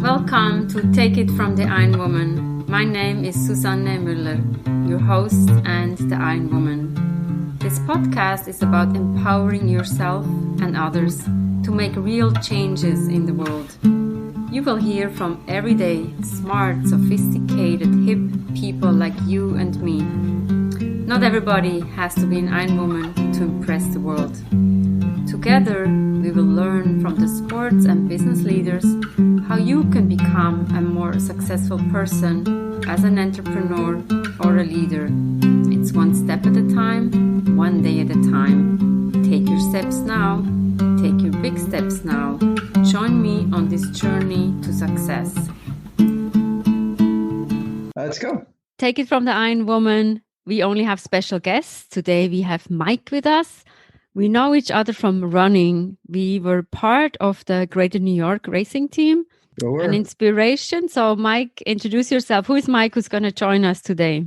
Welcome to Take It from the Iron Woman. My name is Susanne Müller, your host and the Iron Woman. This podcast is about empowering yourself and others to make real changes in the world. You will hear from everyday, smart, sophisticated, hip people like you and me. Not everybody has to be an Iron Woman to impress the world. Together, we will learn from the sports and business leaders how you can become a more successful person as an entrepreneur or a leader. It's one step at a time, one day at a time. Take your steps now. Take your big steps now. Join me on this journey to success. Let's go. Take it from the Iron Woman. We only have special guests. Today we have Mike with us. We know each other from running. We were part of the Greater New York racing team. Sure. An inspiration. So Mike, introduce yourself. Who is Mike who's going to join us today?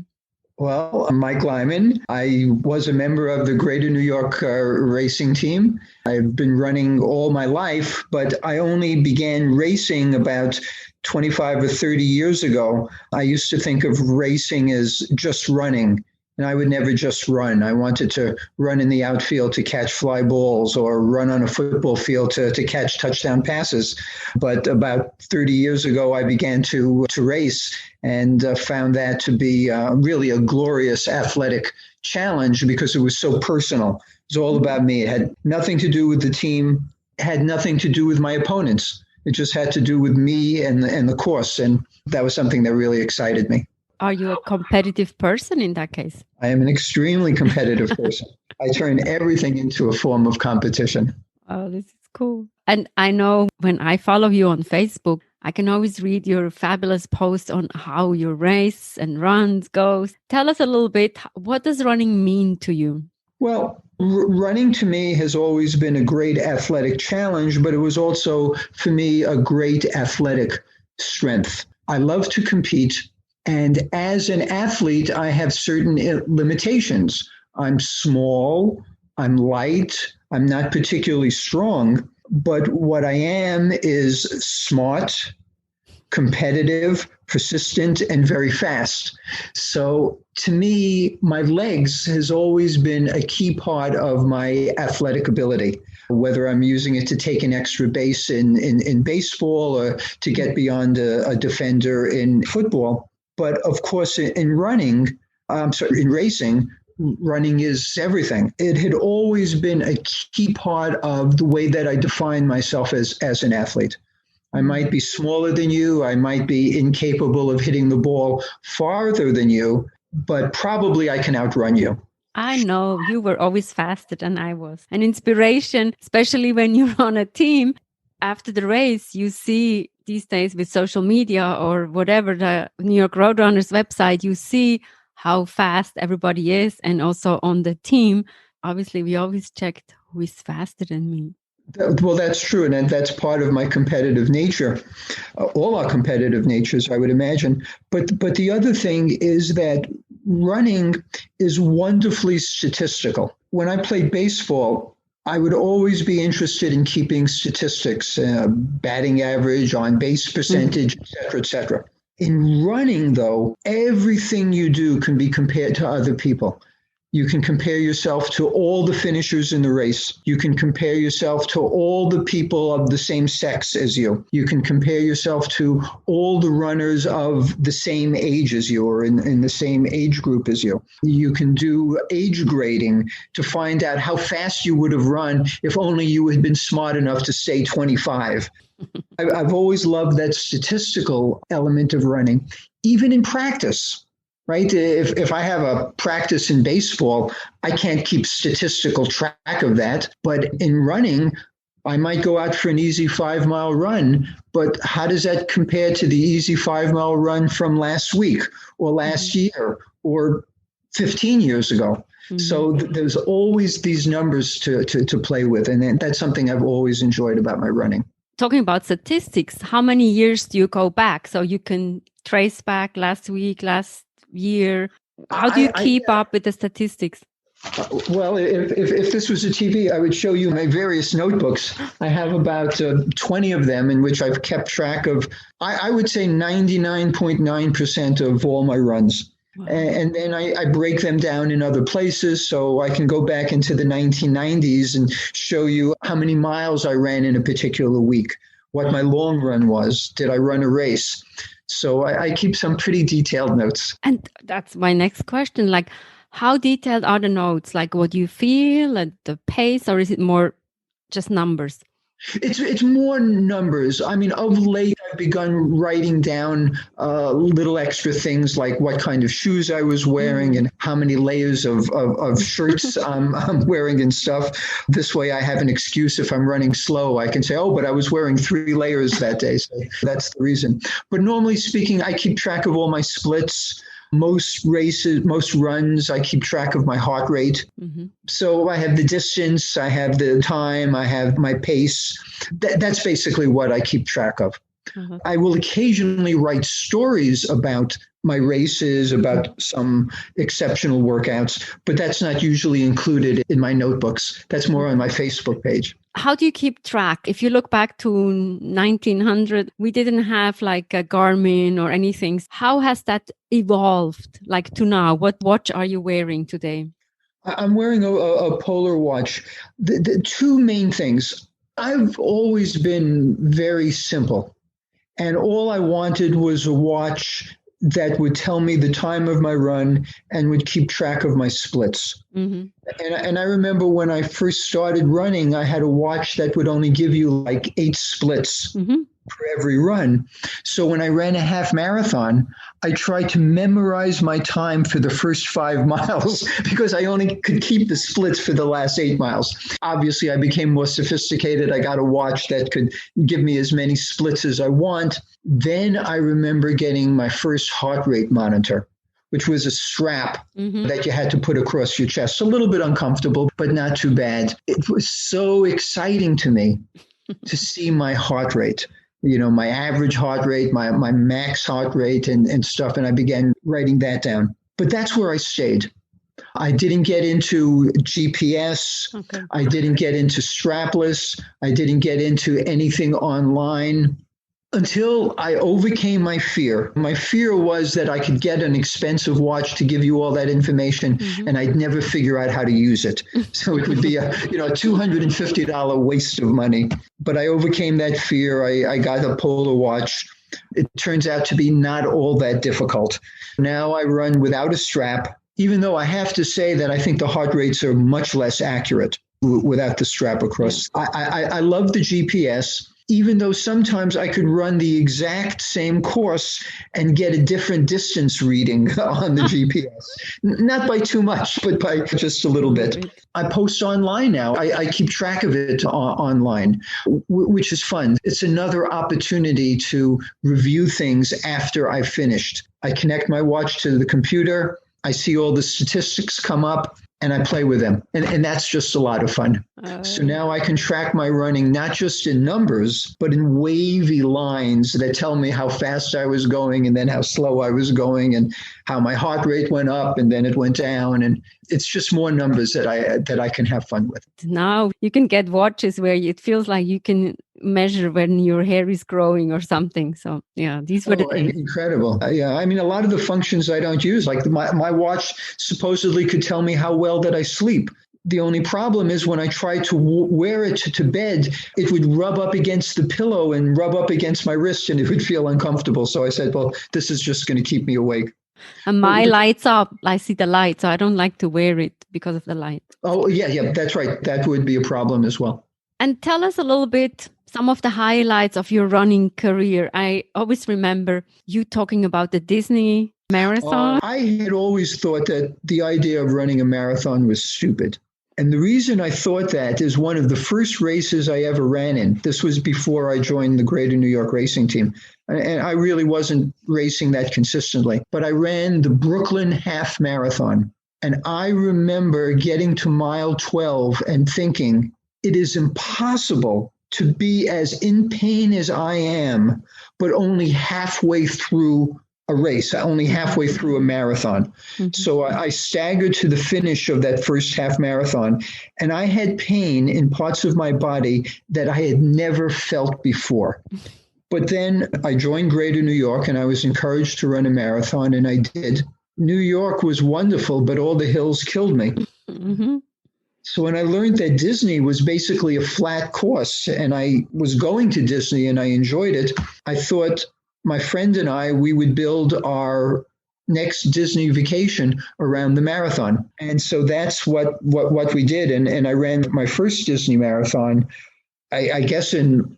Well, I'm Mike Leiman. I was a member of the Greater New York racing team. I've been running all my life, but I only began racing about 25 or 30 years ago. I used to think of racing as just running, and I would never just run. I wanted to run in the outfield to catch fly balls or run on a football field to catch touchdown passes. But about 30 years ago, I began to race and found that to be really a glorious athletic challenge because it was so personal. It was all about me. It had nothing to do with the team, had nothing to do with my opponents. It just had to do with me and the course. And that was something that really excited me. Are you a competitive person in that case? I am an extremely competitive person. I turn everything into a form of competition. Oh, this is cool. And I know when I follow you on Facebook, I can always read your fabulous posts on how your race and runs goes. Tell us a little bit, what does running mean to you? Well, running to me has always been a great athletic challenge, but it was also, for me, a great athletic strength. I love to compete. And as an athlete, I have certain limitations. I'm small, I'm light, I'm not particularly strong, but what I am is smart, competitive, persistent, and very fast. So to me, my legs has always been a key part of my athletic ability, whether I'm using it to take an extra base in baseball or to get beyond a defender in football. But of course, in racing, running is everything. It had always been a key part of the way that I define myself as an athlete. I might be smaller than you. I might be incapable of hitting the ball farther than you, but probably I can outrun you. I know you were always faster than I was. An inspiration, especially when you're on a team. After the race, you see these days with social media or whatever, the New York Roadrunners website, you see how fast everybody is. And also on the team, obviously, we always checked who is faster than me. Well, that's true. And that's part of my competitive nature, all our competitive natures, I would imagine. But the other thing is that running is wonderfully statistical. When I played baseball, I would always be interested in keeping statistics, batting average, on base percentage, et cetera. In running, though, everything you do can be compared to other people. You can compare yourself to all the finishers in the race. You can compare yourself to all the people of the same sex as you. You can compare yourself to all the runners of the same age as you or in the same age group as you. You can do age grading to find out how fast you would have run if only you had been smart enough to stay 25. I've always loved that statistical element of running, even in practice. Right? If I have a practice in baseball, I can't keep statistical track of that. But in running, I might go out for an easy 5-mile run, but how does that compare to the easy 5-mile run from last week or last year or 15 years ago? Mm-hmm. So there's always these numbers to play with. And that's something I've always enjoyed about my running. Talking about statistics, how many years do you go back? So you can trace back last week, last year. How do you keep up with the statistics? Well, if this was a TV, I would show you my various notebooks. I have about 20 of them in which I've kept track of, I would say 99.9% of all my runs. Wow. And then I break them down in other places so I can go back into the 1990s and show you how many miles I ran in a particular week, what my long run was, did I run a race? So I keep some pretty detailed notes. And that's my next question. Like, how detailed are the notes? Like what you feel at the pace, or is it more just numbers? It's more numbers. I mean, of late, I've begun writing down little extra things like what kind of shoes I was wearing and how many layers of shirts I'm wearing and stuff. This way, I have an excuse if I'm running slow. I can say, oh, but I was wearing 3 layers that day. So that's the reason. But normally speaking, I keep track of all my splits. Most races, most runs, I keep track of my heart rate. Mm-hmm. So I have the distance, I have the time, I have my pace. That's basically what I keep track of. Mm-hmm. I will occasionally write stories about my races, about some exceptional workouts, but that's not usually included in my notebooks. That's more on my Facebook page. How do you keep track? If you look back to 1900, we didn't have like a Garmin or anything. How has that evolved like to now? What watch are you wearing today? I'm wearing a Polar watch. The 2 main things. I've always been very simple. And all I wanted was a watch that would tell me the time of my run and would keep track of my splits. Mm-hmm. And I remember when I first started running, I had a watch that would only give you like 8 splits for every run. So when I ran a half marathon, I tried to memorize my time for the first 5 miles because I only could keep the splits for the last 8 miles. Obviously, I became more sophisticated. I got a watch that could give me as many splits as I want. Then I remember getting my first heart rate monitor, which was a strap that you had to put across your chest. A little bit uncomfortable, but not too bad. It was so exciting to me to see my heart rate, you know, my average heart rate, my max heart rate and stuff. And I began writing that down. But that's where I stayed. I didn't get into GPS. Okay. I didn't get into strapless. I didn't get into anything online until I overcame my fear. My fear was that I could get an expensive watch to give you all that information and I'd never figure out how to use it. So it would be a $250 waste of money. But I overcame that fear. I got a Polar watch. It turns out to be not all that difficult. Now I run without a strap, even though I have to say that I think the heart rates are much less accurate without the strap across. I love the GPS. Even though sometimes I could run the exact same course and get a different distance reading on the GPS. Not by too much, but by just a little bit. I post online now. I keep track of it online, which is fun. It's another opportunity to review things after I've finished. I connect my watch to the computer. I see all the statistics come up. And I play with them. And that's just a lot of fun. So now I can track my running, not just in numbers, but in wavy lines that tell me how fast I was going and then how slow I was going and how my heart rate went up and then it went down. And it's just more numbers that I can have fun with. Now you can get watches where it feels like you can measure when your hair is growing or something. So yeah, these were the days. Incredible. Yeah, I mean, a lot of the functions I don't use, like my watch supposedly could tell me how well that I sleep. The only problem is when I try to wear it to bed, it would rub up against the pillow and rub up against my wrist and it would feel uncomfortable. So I said, well, this is just going to keep me awake. And my lights up. I see the light, so I don't like to wear it because of the light. Oh, yeah, that's right. That would be a problem as well. And tell us a little bit, some of the highlights of your running career. I always remember you talking about the Disney marathon. I had always thought that the idea of running a marathon was stupid. And the reason I thought that is one of the first races I ever ran in. This was before I joined the Greater New York racing team. And I really wasn't racing that consistently. But I ran the Brooklyn Half Marathon. And I remember getting to mile 12 and thinking, it is impossible to be as in pain as I am, but only halfway through a race, only halfway through a marathon. So I staggered to the finish of that first half marathon, and I had pain in parts of my body that I had never felt before. But then I joined Greater New York, and I was encouraged to run a marathon, and I did. New York was wonderful, but all the hills killed me. So when I learned that Disney was basically a flat course, and I was going to Disney and I enjoyed it, I thought my friend and I, we would build our next Disney vacation around the marathon. And so that's what we did. And I ran my first Disney marathon, I guess in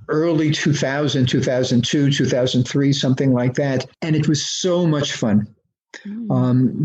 early 2000, 2002, 2003, something like that. And it was so much fun.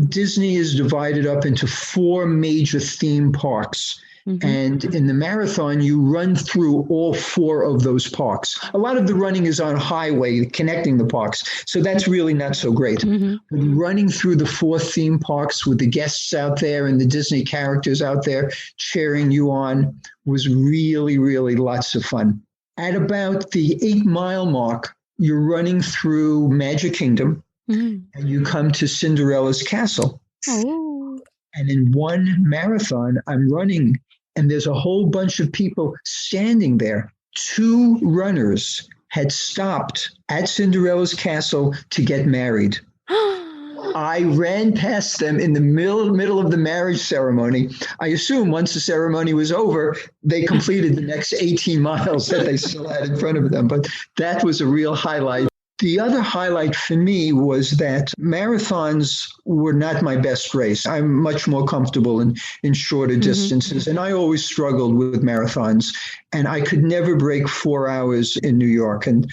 Disney is divided up into 4 major theme parks. And in the marathon, you run through all 4 of those parks. A lot of the running is on highway connecting the parks. So that's really not so great. But running through the 4 theme parks with the guests out there and the Disney characters out there cheering you on was really, really lots of fun. At about the 8-mile mark, you're running through Magic Kingdom. And you come to Cinderella's castle. And in one marathon, I'm running, and there's a whole bunch of people standing there. 2 runners had stopped at Cinderella's castle to get married. I ran past them in the middle of the marriage ceremony. I assume once the ceremony was over, they completed the next 18 miles that they still had in front of them. But that was a real highlight. The other highlight for me was that marathons were not my best race. I'm much more comfortable in shorter distances, and I always struggled with marathons, and I could never break 4 hours in New York, and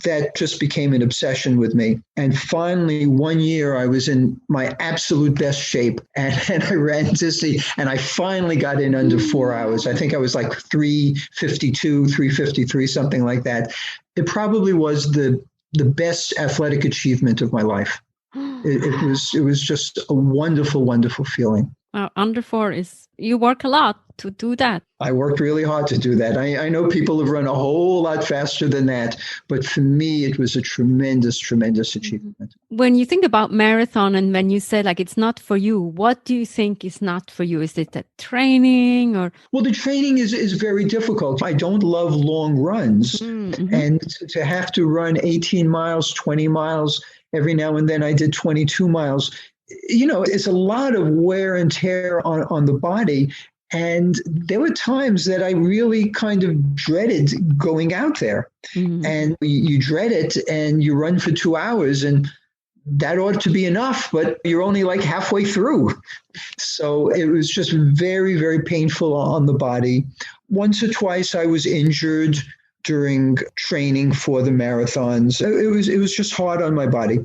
that just became an obsession with me. And finally, one year, I was in my absolute best shape, and I ran Disney, and I finally got in under 4 hours. I think I was like 3:52, 3:53, something like that. It probably was the best athletic achievement of my life. It was just a wonderful, wonderful feeling. Under 4 is, you work a lot to do that. I worked really hard to do that. I know people have run a whole lot faster than that, but for me, it was a tremendous, tremendous achievement. When you think about marathon and when you say like it's not for you, what do you think is not for you? Is it the training or? Well, the training is very difficult. I don't love long runs. And to have to run 18 miles, 20 miles, every now and then I did 22 miles. You know, it's a lot of wear and tear on the body. And there were times that I really kind of dreaded going out there. And you dread it and you run for 2 hours and that ought to be enough, but you're only like halfway through. So it was just very, very painful on the body. Once or twice I was injured during training for the marathons. It was just hard on my body.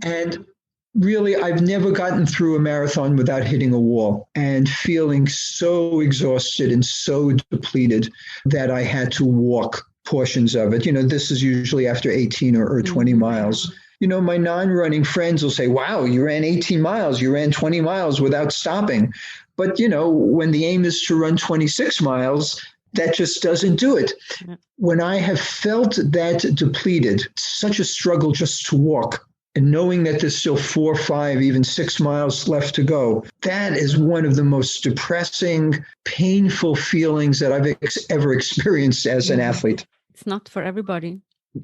And really, I've never gotten through a marathon without hitting a wall and feeling so exhausted and so depleted that I had to walk portions of it. You know, this is usually after 18 or 20 miles. You know, my non-running friends will say, wow, you ran 18 miles, you ran 20 miles without stopping. But, you know, when the aim is to run 26 miles, that just doesn't do it. When I have felt that depleted, such a struggle just to walk, and knowing that there's still 4, 5, even 6 miles left to go, that is one of the most depressing, painful feelings that I've ever experienced as an athlete. It's not for everybody.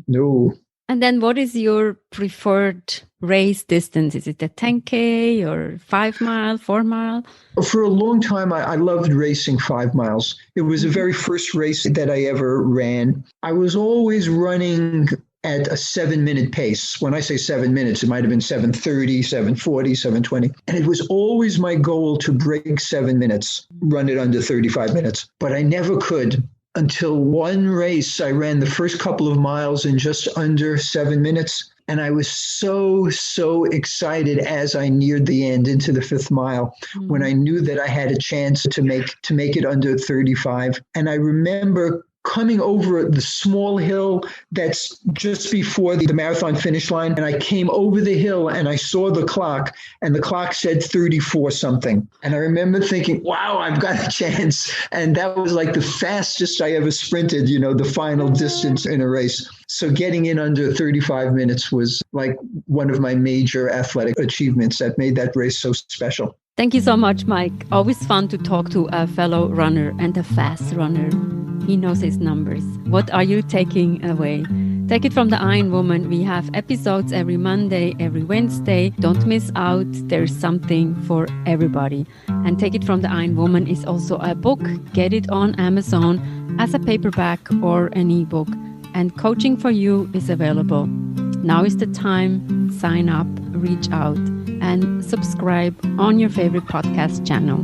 No. And then what is your preferred race distance? Is it a 10K or 5 mile, 4 mile? For a long time, I loved racing 5 miles. It was the very first race that I ever ran. I was always running at a 7-minute pace. When I say 7 minutes, it might have been 7:30, 7:40, 7:20. And it was always my goal to break 7 minutes, run it under 35 minutes. But I never could until one race. I ran the first couple of miles in just under 7 minutes. And I was so excited as I neared the end into the 5th mile when I knew that I had a chance to make it under 35. And I remember coming over the small hill that's just before the marathon finish line. And I came over the hill and I saw the clock, and the clock said 34 something. And I remember thinking, wow, I've got a chance. And that was like the fastest I ever sprinted, the final distance in a race. So getting in under 35 minutes was like one of my major athletic achievements that made that race so special. Thank you so much, Mike. Always fun to talk to a fellow runner and a fast runner. He knows his numbers. What are you taking away? Take it from the Iron Woman. We have episodes every Monday, every Wednesday. Don't miss out. There's something for everybody. And Take It from the Iron Woman is also a book. Get it on Amazon as a paperback or an ebook. And coaching for you is available. Now is the time. Sign up, reach out, and subscribe on your favorite podcast channel.